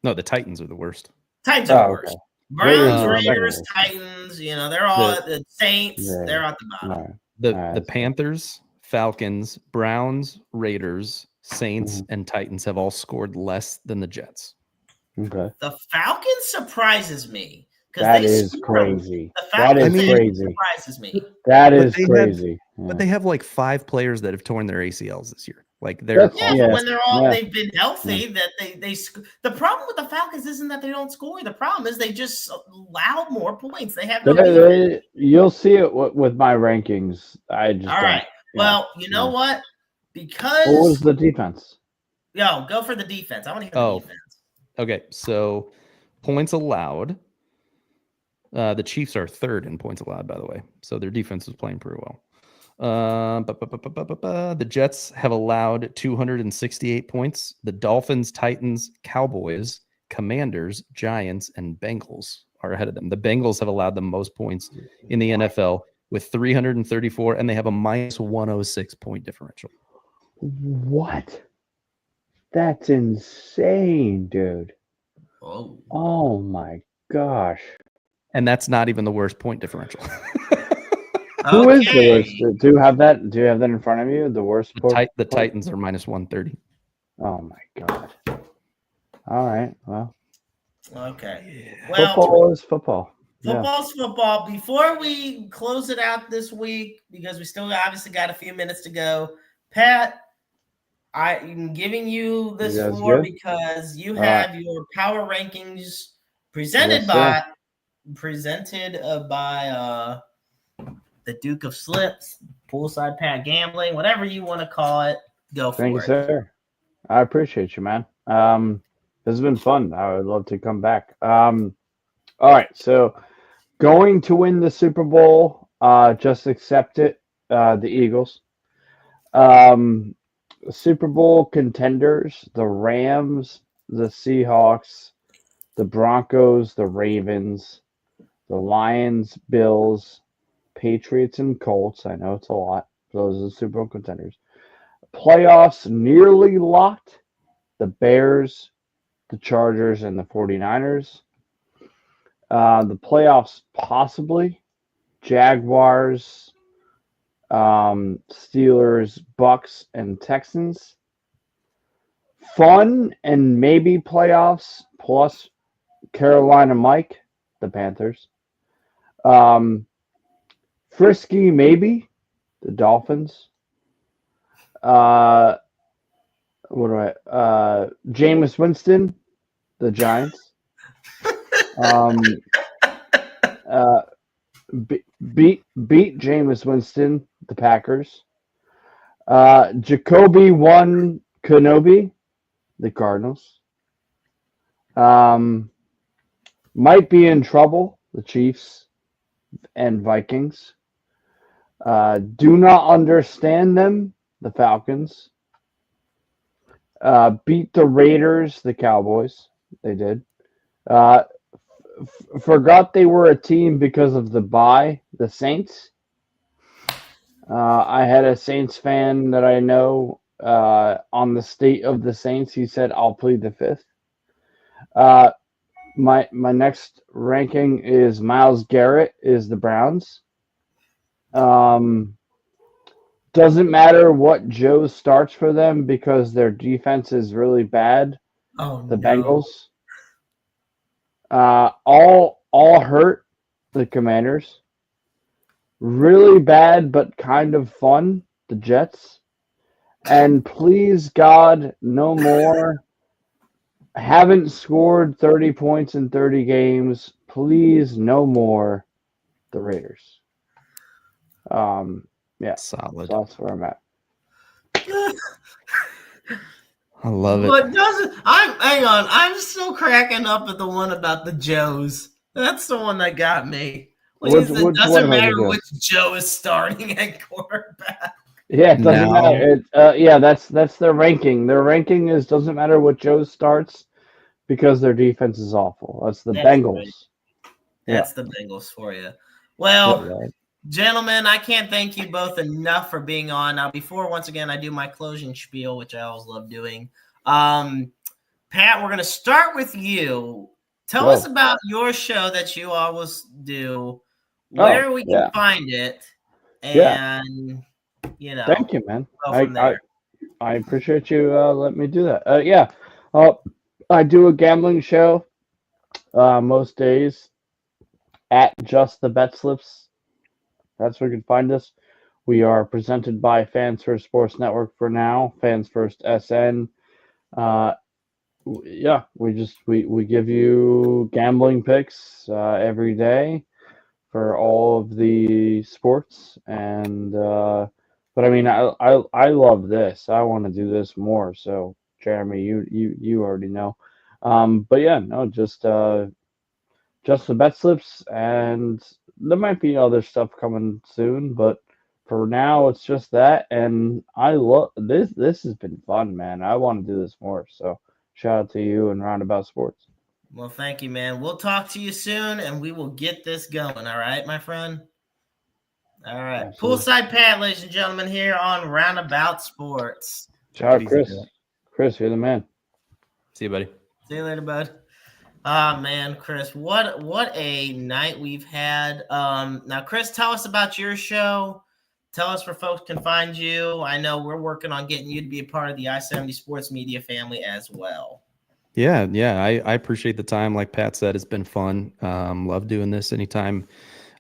No, the Titans are the worst. Titans are the worst. Okay. Browns, Raiders, Titans. They're all the Saints. Yeah. They're at the bottom. The Panthers, Falcons, Browns, Raiders, Saints, and Titans have all scored less than the Jets. Okay. The Falcons surprises me. That is crazy. That is crazy. Surprises me. That is crazy. But they have like 5 players that have torn their ACLs this year. Like But when they've been healthy, that they the problem with the Falcons isn't that they don't score. The problem is they just allow more points. They have no. You'll see it with my rankings. I just all right. Well, you know what? Because what was the defense? Yo, go for the defense. I want to hear the defense. Okay, so points allowed. The Chiefs are 3rd in points allowed, by the way. So their defense is playing pretty well. The Jets have allowed 268 points. The Dolphins, Titans, Cowboys, Commanders, Giants, and Bengals are ahead of them. The Bengals have allowed the most points in the NFL with 334, and they have a minus 106 point differential. What? That's insane, dude. Oh my gosh. And that's not even the worst point differential. Who is the worst? Do you have that in front of you? The worst? The Titans are minus 130. Oh my god. All right. Well. Okay. Well, football is football. Football's football. Before we close it out this week, because we still obviously got a few minutes to go, Pat, I'm giving you this floor because you have your power rankings presented by the Duke of Slips, Poolside Pat Gambling, whatever you want to call it. Go for it. Thank you, sir. I appreciate you, man. This has been fun. I would love to come back. All right, so going to win the Super Bowl, just accept it. The Eagles. Super Bowl contenders: the Rams, the Seahawks, the Broncos, the Ravens, the Lions, Bills, Patriots, and Colts. I know it's a lot. Those are the Super Bowl contenders. Playoffs nearly locked: the Bears, the Chargers, and the 49ers. The playoffs possibly: Jaguars, Steelers, Bucks, and Texans. Fun and maybe playoffs plus Carolina Mike, the Panthers. Frisky maybe, the Dolphins. Jameis Winston, the Giants. Beat Jameis Winston, the Packers. Jacoby won Kenobi, the Cardinals. Might be in trouble, the Chiefs and Vikings. Do not understand them, the Falcons. Beat the Raiders, the Cowboys. They did. Forgot they were a team because of the bye, the Saints. I had a Saints fan that I know on the state of the Saints. He said, I'll plead the fifth. My next ranking is Myles Garrett is the Browns. Doesn't matter what Joe starts for them because their defense is really bad. Oh The no. Bengals. All hurt. The Commanders. Really bad but kind of fun. The Jets. And please God, no more. Haven't scored 30 points in 30 games. Please, no more. The Raiders. Yeah. Solid. So that's where I'm at. I love it. What doesn't? Hang on. I'm still cracking up at the one about the Joes. That's the one that got me. Which It one doesn't about the matter Joes? which Joe is starting at quarterback. Yeah, it doesn't Now- matter. Yeah, that's their ranking. Their ranking is doesn't matter what Joe starts because their defense is awful. That's the That's Bengals. right. That's the Bengals for you. Well, Yeah. gentlemen, I can't thank you both enough for being on. Now, before once again I do my closing spiel, which I always love doing. Pat, we're gonna start with you. Tell us about your show that you always do, where we can find it, and Thank you, man. go from there. I appreciate you letting me do that. Yeah. I do a gambling show most days at Just the Bet Slips. That's where you can find us. We are presented by Fans First Sports Network for now, Fans First SN. Yeah, we give you gambling picks every day for all of the sports, and but I mean, I love this. I want to do this more. So Jeremy, you already know. But yeah, no, just the bet slips, and there might be other stuff coming soon, but for now it's just that, and I love this. This has been fun, man. I want to do this more. So shout out to you and Roundabout Sports. Well, thank you, man. We'll talk to you soon, and we will get this going. All right, my friend. All right, Absolutely. Poolside Pat, ladies and gentlemen, here on Roundabout Sports. Shout out, Chris. Chris, you're the man. See you, buddy. See you later, bud. Ah, man, Chris, what a night we've had. Now, Chris, tell us about your show. Tell us where folks can find you. I know we're working on getting you to be a part of the I-70 Sports Media family as well. Yeah. I appreciate the time. Like Pat said, it's been fun. Love doing this. Anytime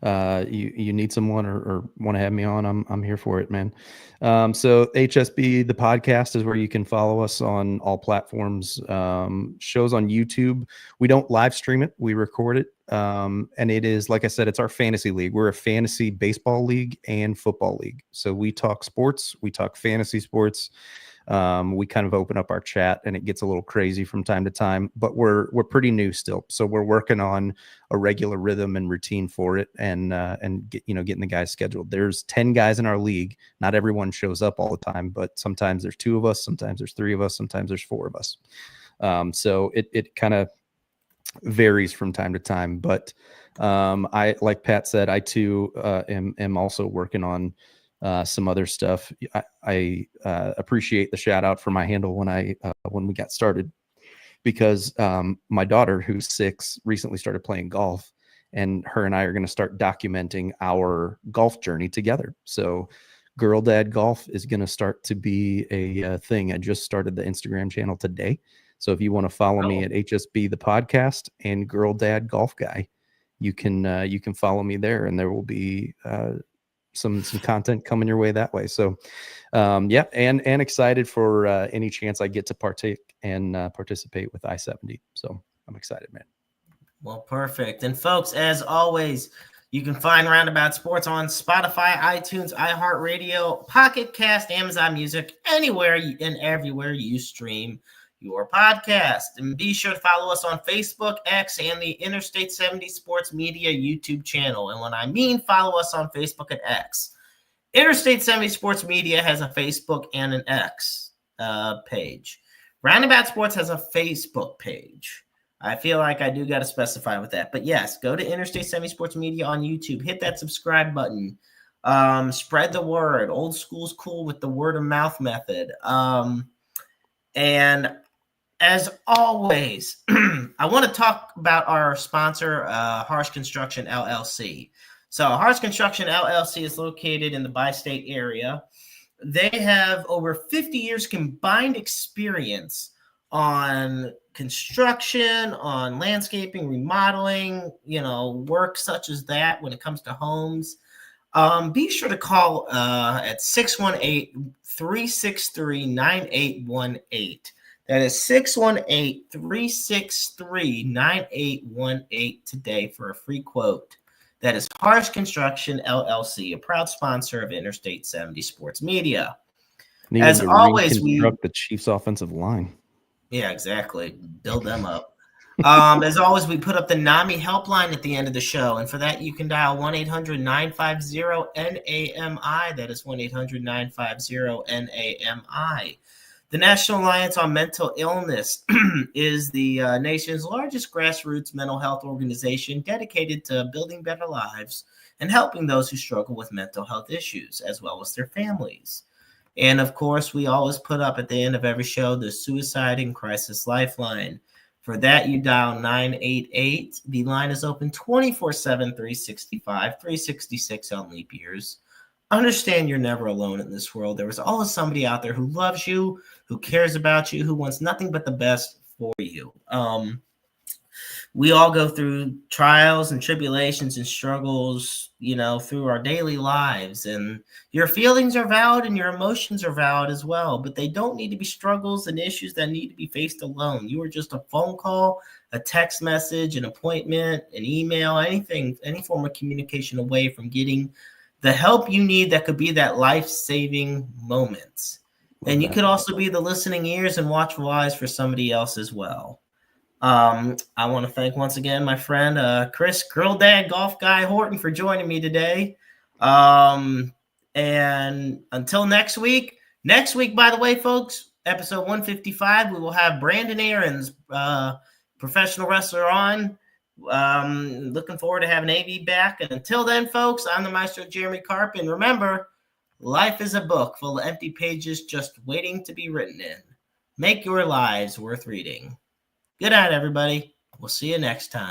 you need someone or want to have me on, I'm here for it, man. So HSB, the podcast, is where you can follow us on all platforms. Shows on YouTube. We don't live stream it. We record it. And it is, like I said, it's our fantasy league. We're a fantasy baseball league and football league. So we talk sports, we talk fantasy sports. We kind of open up our chat and it gets a little crazy from time to time, but we're pretty new still. So we're working on a regular rhythm and routine for it, and getting the guys scheduled. There's 10 guys in our league. Not everyone shows up all the time, but sometimes there's 2 of us, sometimes there's 3 of us, sometimes there's 4 of us. So it kind of varies from time to time, but I, like Pat said, I too am also working on some other stuff. I appreciate the shout out for my handle when we got started, because my daughter, who's 6, recently started playing golf, and her and I are going to start documenting our golf journey together. So Girl Dad Golf is going to start to be a thing. I just started the Instagram channel today. So if you want to follow me at HSB the podcast and Girl Dad Golf Guy, you can follow me there, and there will be some content coming your way that way. So yeah, and excited for any chance I get to partake and participate with I-70. So I'm excited, man. Well, perfect. And folks, as always, you can find Roundabout Sports on Spotify, iTunes, iHeartRadio, Pocket Cast, Amazon Music, anywhere and everywhere you stream your podcast. And be sure to follow us on Facebook, X, and the Interstate 70 Sports Media YouTube channel. And when I mean follow us on Facebook and X, Interstate 70 Sports Media has a Facebook and an X page. Roundabout Sports has a Facebook page. I feel like I do got to specify with that. But yes, go to Interstate 70 Sports Media on YouTube. Hit that subscribe button. Spread the word. Old school's cool with the word of mouth method. And as always, I want to talk about our sponsor, Harsh Construction LLC. So Harsh Construction LLC is located in the bi-state area. They have over 50 years combined experience on construction, on landscaping, remodeling, work such as that when it comes to homes. Be sure to call at 618-363-9818. That is 618-363-9818 today for a free quote. That is Harsh Construction LLC, a proud sponsor of Interstate 70 Sports Media. As always, we reconstruct the Chiefs' offensive line. Yeah, exactly. Build them up. As always, we put up the NAMI helpline at the end of the show. And for that, you can dial 1-800-950-NAMI. That is 1-800-950-NAMI. The National Alliance on Mental Illness is the nation's largest grassroots mental health organization dedicated to building better lives and helping those who struggle with mental health issues, as well as their families. And of course, we always put up at the end of every show the Suicide and Crisis Lifeline. For that, you dial 988. The line is open 24/7, 365, 366 on leap years. Understand you're never alone in this world. There is always somebody out there who loves you, who cares about you, who wants nothing but the best for you. We all go through trials and tribulations and struggles, through our daily lives. And your feelings are valid and your emotions are valid as well. But they don't need to be struggles and issues that need to be faced alone. You are just a phone call, a text message, an appointment, an email, anything, any form of communication away from getting the help you need that could be that life-saving moments. And you could also be the listening ears and watchful eyes for somebody else as well. I want to thank once again my friend Chris Girl Dad Golf Guy Horton for joining me today. And until next week, by the way, folks, episode 155, we will have Brandon Aarons, professional wrestler, on. Looking forward to having AB back. And until then, folks, I'm the Maestro Jeremy Karp. And remember, life is a book full of empty pages just waiting to be written in. Make your lives worth reading. Good night, everybody. We'll see you next time.